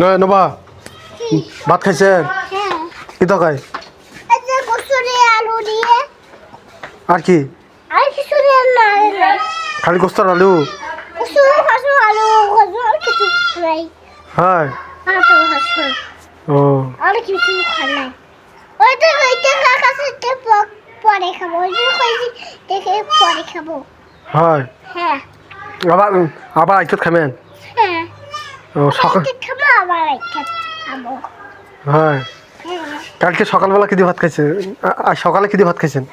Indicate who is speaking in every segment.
Speaker 1: নবা ভাত খাইছেন কি তরকারি আর কি খালি গোস্তর আলু হ্যাঁ ও হয় আবার আবার আইছত খাবেন ও সকাল হ্যাঁ কালকে সকালবেলা কি দিয়ে ভাত খাইছেন সকালে কি দিয়ে ভাত খাইছেন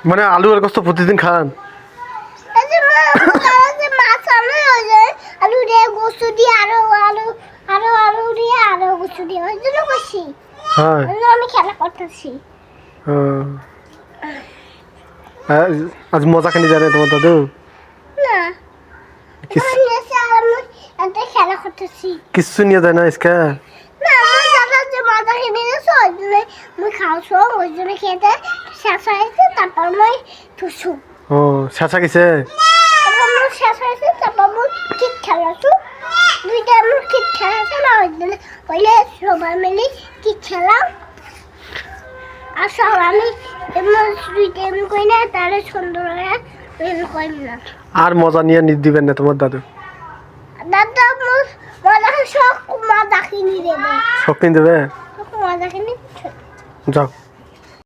Speaker 1: মানে আলু আর গোস্ত প্রতিদিন খান আজ মজা খানি জানে তোমার দাদু কিচ্ছু নিয়ে যায় না ইসকা ও শেষা গেছে
Speaker 2: সবাই মিলে কি খেলাম আর সব আমি কই না তাহলে সুন্দর
Speaker 1: আর মজা নিয়ে দিবেন না তোমার দাদু
Speaker 2: মজা কিনে দেবে
Speaker 1: শখ কিনে দেবে
Speaker 2: মজা কিনে
Speaker 1: যাও